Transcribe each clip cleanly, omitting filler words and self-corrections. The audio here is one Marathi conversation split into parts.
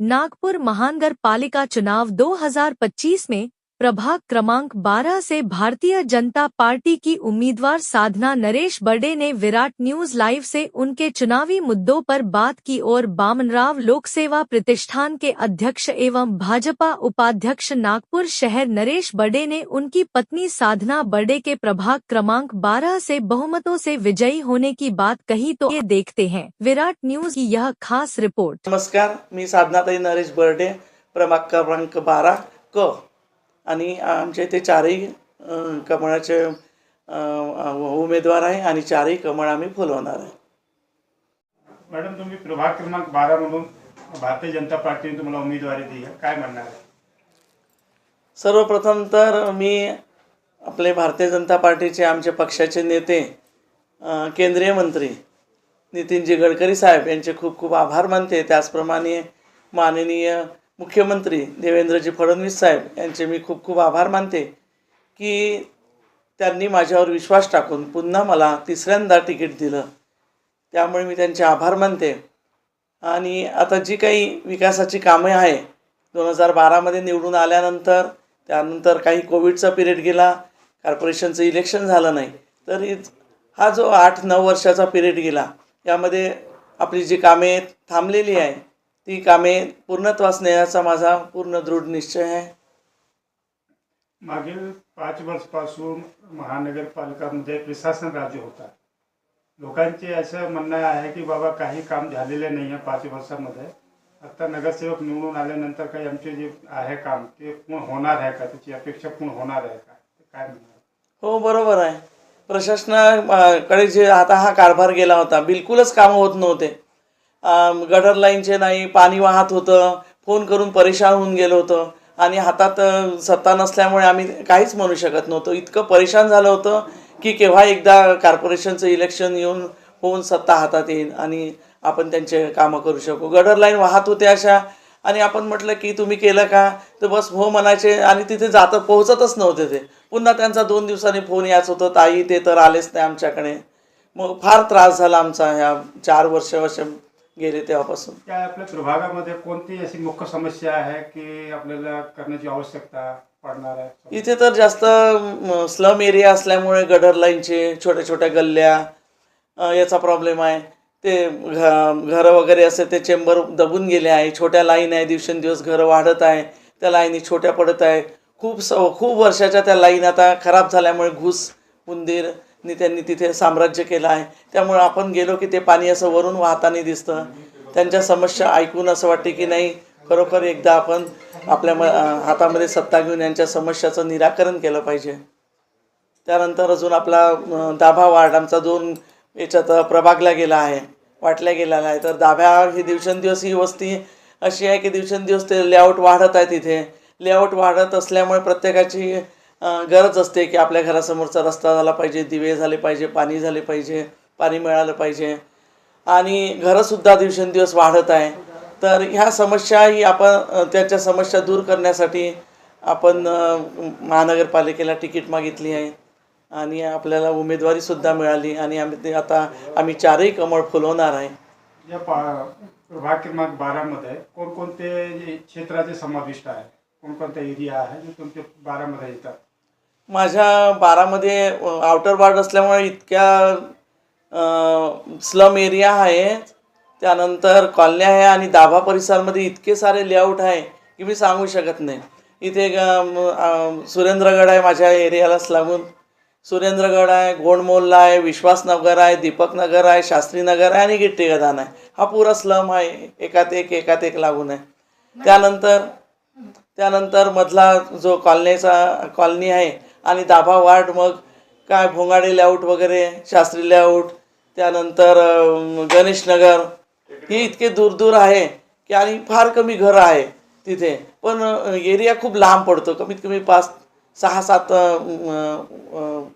नागपुर महानगर पालिका चुनाव 2025 में प्रभाग क्रमांक 12 से भारतीय जनता पार्टी की उम्मीदवार साधना नरेश बर्डे ने विराट न्यूज लाइव से उनके चुनावी मुद्दों पर बात की और बामनराव लोकसेवा प्रतिष्ठान के अध्यक्ष एवं भाजपा उपाध्यक्ष नागपुर शहर नरेश बर्डे ने उनकी पत्नी साधना बर्डे के प्रभाग क्रमांक 12 से बहुमतों से विजयी होने की बात कही। तो ये देखते हैं विराट न्यूज की यह खास रिपोर्ट। नमस्कार, मी साधनाताई नरेश बर्डे, प्रभाग क्रमांक 12 क आणि आमच्या इथे चारही कमळाचे उमेदवार आहे आणि चारही कमळ आम्ही फुलवणार आहे। मॅडम, तुम्ही प्रभाग क्रमांक 12 मधून भारतीय जनता पार्टीने तुम्हाला उमेदवारी दिली आहे, काय म्हणणार आहे? सर्वप्रथम तर मी आपले भारतीय जनता पार्टीचे आमचे पक्षाचे नेते केंद्रीय मंत्री नितीनजी गडकरी साहेब यांचे खूप खूप आभार मानते। त्याचप्रमाणे माननीय मुख्यमंत्री देवेंद्रजी फडणवीस साहेब यांचे मी खूप खूप आभार मानते की त्यांनी माझ्यावर विश्वास टाकून पुन्हा मला तिसऱ्यांदा तिकीट दिलं, त्यामुळे मी त्यांचे आभार मानते। आणि आता जी काही विकासाची कामे आहे 2012 मध्ये निवडून आल्यानंतर त्यानंतर काही कोविडचा पिरियड गेला, कॉर्पोरेशनचं इलेक्शन झालं नाही, तर हा जो 8-9 वर्षाचा पिरियड गेला यामध्ये आपली जी कामे थांबलेली आहे ती कामे पूर्णत्वास नेण्याचा माझा पूर्ण दृढ निश्चय आहे। मागील 5 वर्षापासून महानगरपालिकामध्ये प्रशासन राज्य होता, लोकांचे असं म्हणणं आहे की बाबा काही काम झालेले नाही आहे 5 वर्षामध्ये। आता नगरसेवक निवडून आल्यानंतर काही आमचे जे आहे काम ते पूर्ण होणार आहे का, त्याची अपेक्षा पूर्ण होणार आहे का, काय म्हणणार? हो, बरोबर आहे। प्रशासनाकडे जे आता हा कारभार गेला होता बिलकुलच कामं होत नव्हते। गटर लाईनचे नाही, पाणी वाहत होतं, फोन करून परेशान होऊन गेलो होतं आणि हातात सत्ता नसल्यामुळे आम्ही काहीच म्हणू शकत नव्हतो। इतकं परेशान झालं होतं की केव्हा एकदा कॉर्पोरेशनचं इलेक्शन होऊन सत्ता हातात येईल आणि आपण त्यांचे कामं करू शकू। गटर लाईन वाहत होते अशा, आणि आपण म्हटलं की तुम्ही केलं का, तर बस हो म्हणायचे आणि तिथे पोहोचतच नव्हते ते। पुन्हा त्यांचा 2 दिवसांनी फोन याच होतं, ताई ते तर आलेच नाही आमच्याकडे। मग फार त्रास झाला आमचा ह्या 4 वर्ष गेले तेव्हापासून। काय आपल्या प्रभागामध्ये कोणती अशी मुख्य समस्या आहे की आपल्याला करण्याची आवश्यकता पडणार आहे? इथे तर जास्त स्लम एरिया असल्यामुळे गटर लाईनचे छोट्या छोट्या गल्ल्या याचा प्रॉब्लेम आहे। ते घरं वगैरे असे ते चेंबर दबून गेले आहे, छोट्या लाईन आहे, दिवसेंदिवस घरं वाढत आहे, त्या लाईनी छोट्या पडत आहे। खूप वर्षाच्या त्या लाईन आता खराब झाल्यामुळे घुस उंदीरनी त्यांनी तिथे साम्राज्य केलं आहे, त्यामुळे आपण गेलो की ते पाणी असं वरून वाहताना दिसतं। त्यांच्या समस्या ऐकून असं वाटते की नाही, खरोखर एकदा आपण आपल्या हातामध्ये सत्ता घेऊन यांच्या समस्याचं निराकरण केलं पाहिजे। त्यानंतर अजून आपला दाभा वार्ड आमचा 2 याच्यात प्रभागला गेला आहे, वाटल्या गेलेला आहे। तर दाभा ही दिवसेंदिवस ही वस्ती अशी आहे की दिवसेंदिवस ते लेआउट वाढत आहे। तिथे लेआउट वाढत असल्यामुळे प्रत्येकाची गरज असते की आपल्या घरासमोरचा रस्ता झाला पाहिजे, दिवे झाले पाहिजे, पाणी झाले पाहिजे, पाणी मिळालं पाहिजे, आणि घरंसुद्धा दिवसेंदिवस वाढत आहे। तर ह्या समस्या ही आपण त्याच्या समस्या दूर करण्यासाठी आपण महानगरपालिकेला तिकीट मागितली आहे आणि आपल्याला उमेदवारीसुद्धा मिळाली आणि आम्ही 4ही कमळ फुलवणार आहे। या प्रभाग क्रमांक 12 मध्ये कोणकोणते क्षेत्राचे समाविष्ट आहे, कोणकोणता एरिया आहे जे तुमच्या 12 मध्ये येतात? माझ्या 12 मध्ये आउटर वार्ड असल्यामुळे इतक्या स्लम एरिया आहे, त्यानंतर कॉलन्या आहे आणि दाभा परिसरामध्ये इतके सारे लेआउट आहे की मी सांगू शकत नाही। इथे सुरेंद्रगड आहे, माझ्या एरियालाच लागून सुरेंद्रगड आहे, गोंडमोल्ला आहे, विश्वासनगर आहे, दीपकनगर आहे, शास्त्रीनगर आहे आणि गिट्टी गदान आहे। हा पूरा स्लम आहे, एकात एक लागून आहे। त्यानंतर मधला जो कॉलनी आहे आणि दाभा वार्ड, मग काय भोंगाडे लेआउट वगैरे, शास्त्री लेआउट, त्यानंतर गणेशनगर, हे इतके दूर आहे की आणि फार कमी घरं आहे तिथे, पण एरिया खूप लांब पडतो। कमीत कमी 5-6-7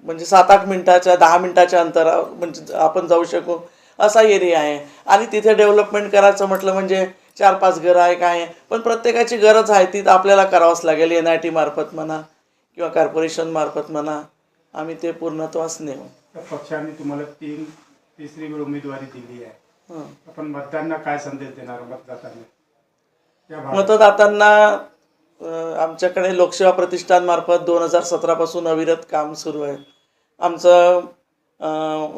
म्हणजे 7-8 मिनिटाच्या 10 मिनिटाच्या अंतरा म्हणजे आपण जाऊ शकू असा एरिया आहे। आणि तिथे डेव्हलपमेंट करायचं म्हटलं म्हणजे 4-5 घरं आहे काय, पण प्रत्येकाची गरज आहे ती आपल्याला करावंच लागेल। NIT मार्फत म्हणा किंवा कॉर्पोरेशन मार्फत म्हणा, आम्ही ते पूर्णत्वास नेऊ। पक्षाने तुम्हाला तिसरी वेळ उमेदवारी दिली आहे, आपण मतदारांना काय संदेश देणार मतदारांना? या भागात मतदातांना आमच्याकडे लोकसेवा प्रतिष्ठानमार्फत 2017 पासून अविरत काम सुरू आहे. आमचं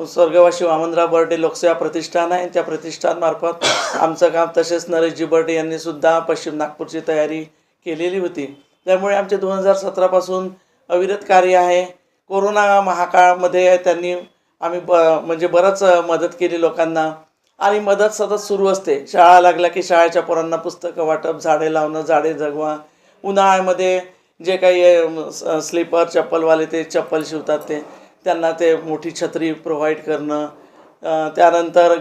स्वर्गवासी वामनराव बर्डे लोकसेवा प्रतिष्ठान आहे. त्या प्रतिष्ठानमार्फत आमचं काम, तसेच नरेशजी बर्डे यांनी सुद्धा पश्चिम नागपूरची तयारी केलेली होती. त्यामुळे आमचे 2017 पासून अविरत कार्य आहे. कोरोना महाकाळामध्ये त्यांनी आम्ही म्हणजे बरंच मदत केली लोकांना, आणि मदत सतत सुरू असते. शाळा लागल्या की शाळेच्या पोरांना पुस्तकं वाटप, झाडे लावणं, झाडे जगवा. उन्हाळ्यामध्ये जे काही स्लीपर चप्पलवाले ते चप्पल शिवतात, त्यांना ते मोठी छत्री प्रोव्हाइड करणं. त्यानंतर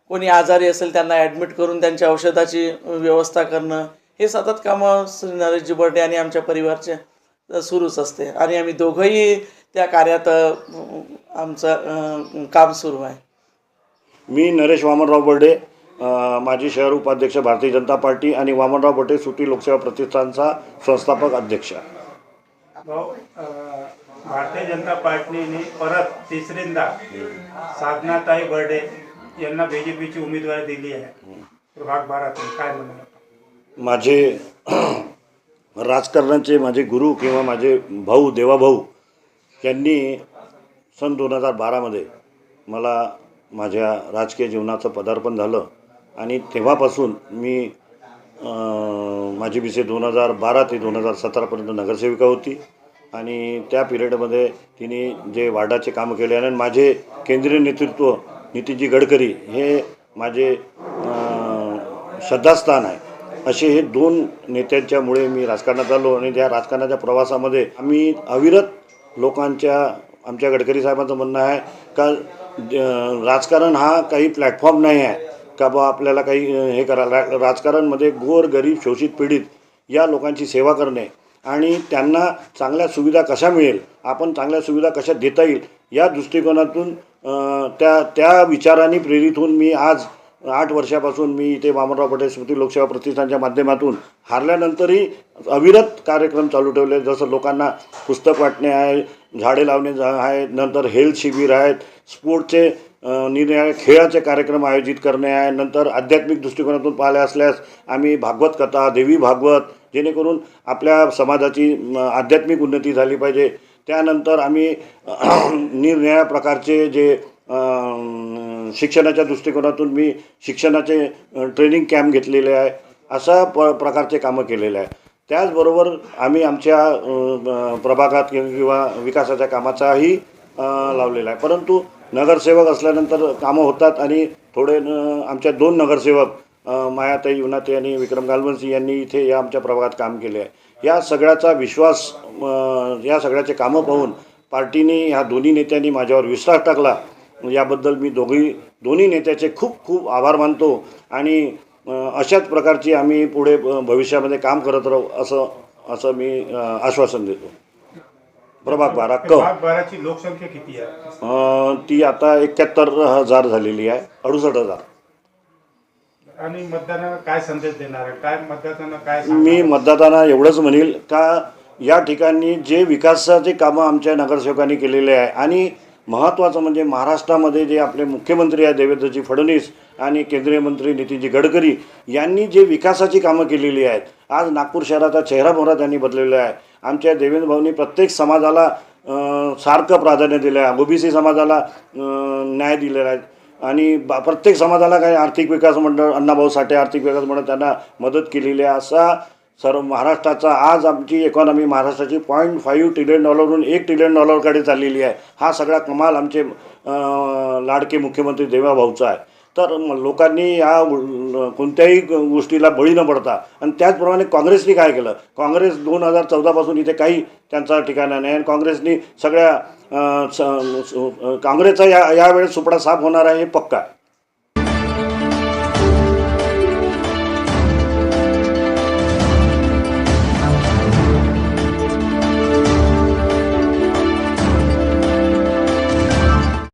कोणी आजारी असेल त्यांना ॲडमिट करून त्यांच्या औषधाची व्यवस्था करणं. हे सतत कामं श्री नरेशजी बर्डे आणि आमच्या परिवारचे सुरूच असते, आणि आम्ही दोघंही त्या कार्यात आमचं काम सुरू आहे. मी नरेश वामनराव बर्डे, माजी शहर उपाध्यक्ष भारतीय जनता पार्टी आणि वामनराव बर्डे सुटी लोकसेवा प्रतिष्ठानचा संस्थापक अध्यक्ष. भाऊ, भारतीय जनता पार्टीने परत तिसऱ्यांदा साधनाताई बर्डे यांना BJPची उमेदवारी दिली आहे प्रभाग 12तून. काय म्हणणार? माझे राजकारणाचे माझे गुरु किंवा माझे भाऊ, देवाभाऊ यांनी सन 2012मध्ये मला माझ्या राजकीय जीवनाचं पदार्पण झालं, आणि तेव्हापासून मी माझी BC 2012 ते 2017पर्यंत नगरसेविका होती. आणि त्या पिरियडमध्ये तिने जे वार्डाचे कामं केले, आणि माझे केंद्रीय नेतृत्व नितीनजी गडकरी हे माझे श्रद्धास्थान आहे. असे हे दोन नेत्यांच्यामुळे मी राजकारणात आलो, आणि त्या राजकारणाच्या प्रवासामध्ये आम्ही अविरत आमच्या गडकरी साहेबांचं म्हणणं आहे का राजकारण हा काही प्लॅटफॉर्म नाही आहे का बा आपल्याला काही हे करायला. राजकारणमध्ये गोर गरीब शोषित पीडित या लोकांची सेवा करणे, आणि त्यांना चांगल्या सुविधा कशा मिळेल, आपण चांगल्या सुविधा कशा देता येईल, या दृष्टिकोनातून त्या विचारांनी प्रेरित होऊन मी आज 8 वर्षापासून मी इथे वामनराव बर्डे स्मृती लोकसेवा प्रतिष्ठानच्या माध्यमातून हारल्यानंतरही अविरत कार्यक्रम चालू ठेवले. जसं लोकांना पुस्तक वाटणे आहे, झाडे लावणे आहे, नंतर हेल्थ शिबिर आहेत, स्पोर्टचे निरनिराळे खेळाचे कार्यक्रम आयोजित करणे आहे. नंतर आध्यात्मिक दृष्टिकोनातून पाहिले असल्यास आम्ही भागवत कथा, देवी भागवत, जेणेकरून आपल्या समाजाची आध्यात्मिक उन्नती झाली पाहिजे. त्यानंतर आम्ही निरनिराळ्या प्रकारचे जे शिक्षणाच्या दृष्टिकोनातून मी शिक्षणाचे ट्रेनिंग कॅम्प घेतलेले आहे. अशा प्रकारचे कामं केलेले आहे. त्याचबरोबर आम्ही आमच्या प्रभागात किंवा विकासाच्या कामाचाही लावलेला आहे. परंतु नगरसेवक असल्यानंतर कामं होतात, आणि थोडे आमच्या 2 नगरसेवक मायाताई युनाते आणि विक्रम गालवंशी यांनी इथे या आमच्या प्रभागात काम केले आहे. या सगळ्याचा विश्वास, या सगळ्याचे कामं पाहून पार्टीने ह्या दोन्ही नेत्यांनी माझ्यावर विश्वास टाकला. याबद्दल मी दोन्ही नेत्याचे खूप खूप आभार मानतो, आणि अशाच प्रकारची आम्ही पुढे भविष्यामध्ये काम करत राहू असं मी आश्वासन देतो. प्रभाग 12 प्रभाग 12ची लोकसंख्या किती आहे? ती आता 71,000 झालेली आहे, 68,000. आणि मतदारांना काय संदेश देणार आहे? काय मतदारांना काय मी मतदारांना एवढंच म्हणेल का या ठिकाणी जे विकासाचे कामं आमच्या नगरसेवकांनी केलेले आहे, आणि महत्त्वाचं म्हणजे महाराष्ट्रामध्ये जे आपले मुख्यमंत्री आहे देवेंद्रजी फडणवीस आणि केंद्रीय मंत्री नितीनजी गडकरी यांनी जे विकासाची कामं केलेली आहेत, आज नागपूर शहराचा चेहरामोहरा त्यांनी बदललेला आहे. आमच्या देवेंद्र भाऊंनी प्रत्येक समाजाला सारखं प्राधान्य दिलं आहे. OBC समाजाला न्याय दिलेला आहे, आणि प्रत्येक समाजाला काही आर्थिक विकास मंडळ, अण्णाभाऊ साठे आर्थिक विकास मंडळ त्यांना मदत केलेली आहे. असा सर्व महाराष्ट्राचा आज आमची इकॉनॉमी महाराष्ट्राची $0.5 ट्रिलियन $1 ट्रिलियन चाललेली आहे. हा सगळा कमाल आमचे लाडके मुख्यमंत्री देवाभाऊचा आहे. तर लोकांनी या कोणत्याही गोष्टीला बळी न पडता, आणि त्याचप्रमाणे काँग्रेसने काय केलं, काँग्रेस 2014पासून इथे काही त्यांचा ठिकाणा नाही, आणि काँग्रेसनी सगळ्या काँग्रेसचा यावेळेस सुपडा साफ होणार आहे हे पक्का आहे.